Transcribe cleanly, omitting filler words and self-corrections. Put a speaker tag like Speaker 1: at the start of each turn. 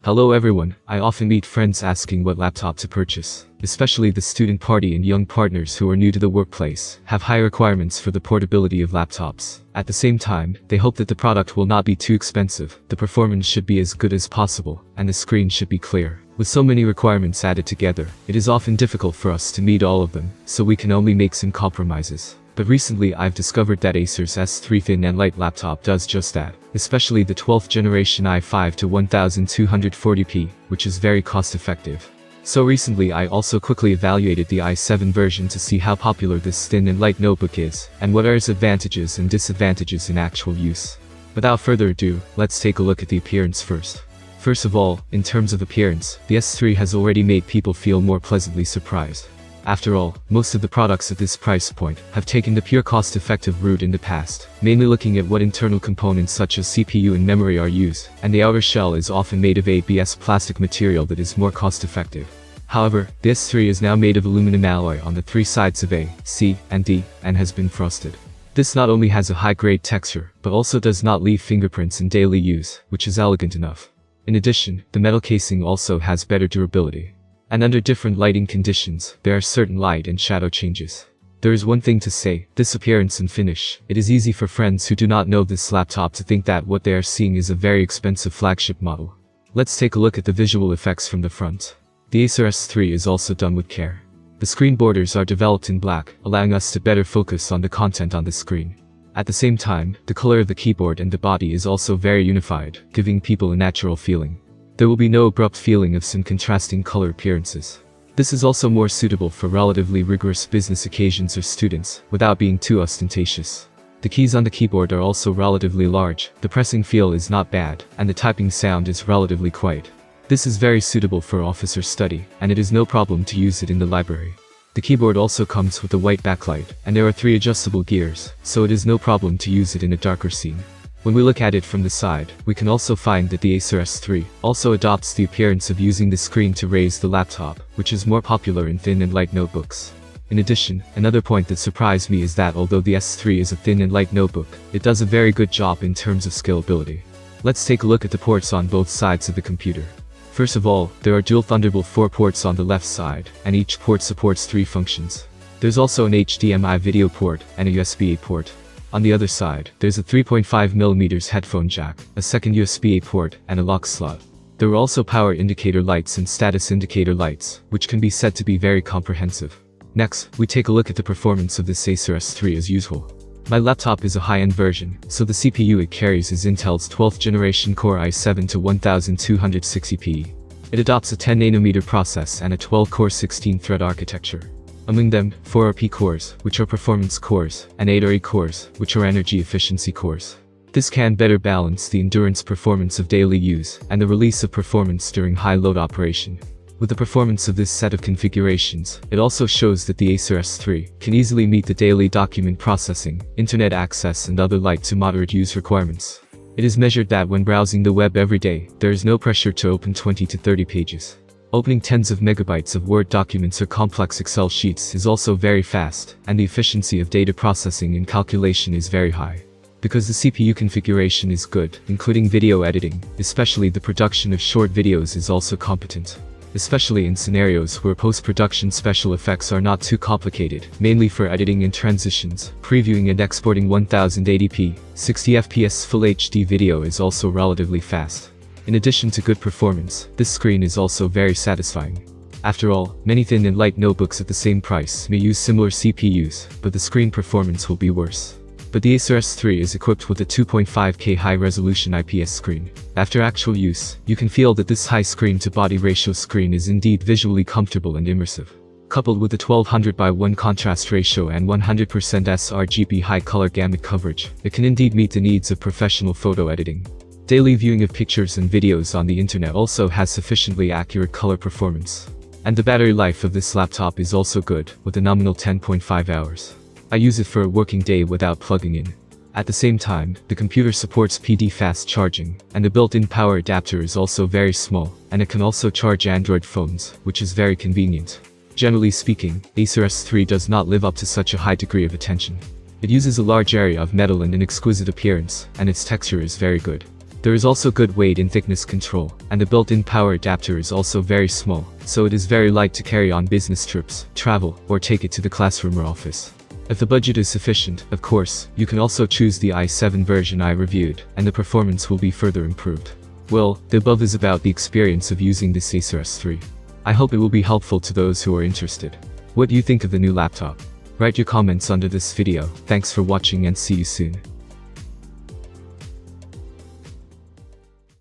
Speaker 1: Hello everyone, I often meet friends asking what laptop to purchase, especially the student party and young partners who are new to the workplace, have high requirements for the portability of laptops. At the same time, they hope that the product will not be too expensive, the performance should be as good as possible, and the screen should be clear. With so many requirements added together, it is often difficult for us to meet all of them, so we can only make some compromises. But recently I've discovered that Acer's S3 thin and light laptop does just that, especially the 12th generation i5 to 1240p, which is very cost-effective. So recently I also quickly evaluated the i7 version to see how popular this thin and light notebook is, and what are its advantages and disadvantages in actual use. Without further ado, let's take a look at the appearance first. First of all, in terms of appearance, the S3 has already made people feel more pleasantly surprised. After all, most of the products at this price point have taken the pure cost-effective route in the past, mainly looking at what internal components such as CPU and memory are used, and the outer shell is often made of ABS plastic material that is more cost-effective. However, the S3 is now made of aluminum alloy on the three sides of A, C, and D, and has been frosted. This not only has a high-grade texture, but also does not leave fingerprints in daily use, which is elegant enough. In addition, the metal casing also has better durability. And under different lighting conditions, there are certain light and shadow changes. There is one thing to say, this appearance and finish. It is easy for friends who do not know this laptop to think that what they are seeing is a very expensive flagship model. Let's take a look at the visual effects from the front. The Acer S3 is also done with care. The screen borders are developed in black, allowing us to better focus on the content on the screen. At the same time, the color of the keyboard and the body is also very unified, giving people a natural feeling. There will be no abrupt feeling of some contrasting color appearances. This is also more suitable for relatively rigorous business occasions or students, without being too ostentatious. The keys on the keyboard are also relatively large, the pressing feel is not bad, and the typing sound is relatively quiet. This is very suitable for office or study, and it is no problem to use it in the library. The keyboard also comes with a white backlight, and there are 3 adjustable gears, so it is no problem to use it in a darker scene. When we look at it from the side, we can also find that the Acer S3 also adopts the appearance of using the screen to raise the laptop, which is more popular in thin and light notebooks. In addition, another point that surprised me is that although the S3 is a thin and light notebook, it does a very good job in terms of scalability. Let's take a look at the ports on both sides of the computer. First of all, there are dual Thunderbolt 4 ports on the left side, and each port supports 3 functions. There's also an HDMI video port and a USB-A port. On the other side, there's a 3.5mm headphone jack, a second USB-A port, and a lock slot. There are also power indicator lights and status indicator lights, which can be said to be very comprehensive. Next, we take a look at the performance of this Acer S3 as usual. My laptop is a high-end version, so the CPU it carries is Intel's 12th generation Core i7 to 1260p. It adopts a 10nm process and a 12-core 16-thread architecture. Among them, 4 are P cores, which are performance cores, and 8 are E cores, which are energy efficiency cores. This can better balance the endurance performance of daily use, and the release of performance during high-load operation. With the performance of this set of configurations, it also shows that the Acer S3 can easily meet the daily document processing, internet access and other light to moderate use requirements. It is measured that when browsing the web every day, there is no pressure to open 20 to 30 pages. Opening tens of megabytes of Word documents or complex Excel sheets is also very fast, and the efficiency of data processing and calculation is very high. Because the CPU configuration is good, including video editing, especially the production of short videos is also competent. Especially in scenarios where post-production special effects are not too complicated, mainly for editing and transitions, previewing and exporting 1080p, 60fps Full HD video is also relatively fast. In addition to good performance, this screen is also very satisfying. After all, many thin and light notebooks at the same price may use similar CPUs, but the screen performance will be worse. But the Acer S3 is equipped with a 2.5K high-resolution IPS screen. After actual use, you can feel that this high screen-to-body ratio screen is indeed visually comfortable and immersive. Coupled with a 1200:1 contrast ratio and 100% Srgp high-color gamut coverage, it can indeed meet the needs of professional photo editing. Daily viewing of pictures and videos on the internet also has sufficiently accurate color performance. And the battery life of this laptop is also good, with a nominal 10.5 hours. I use it for a working day without plugging in. At the same time, the computer supports Pdfast charging, and the built-in power adapter is also very small, and it can also charge Android phones, which is very convenient. Generally speaking, Acer S3 does not live up to such a high degree of attention. It uses a large area of metal and an exquisite appearance, and its texture is very good. There is also good weight and thickness control, and the built-in power adapter is also very small, so it is very light to carry on business trips, travel, or take it to the classroom or office. If the budget is sufficient, of course, you can also choose the i7 version I reviewed, and the performance will be further improved. Well, the above is about the experience of using this Acer S3. I hope it will be helpful to those who are interested. What do you think of the new laptop? Write your comments under this video. Thanks for watching and see you soon.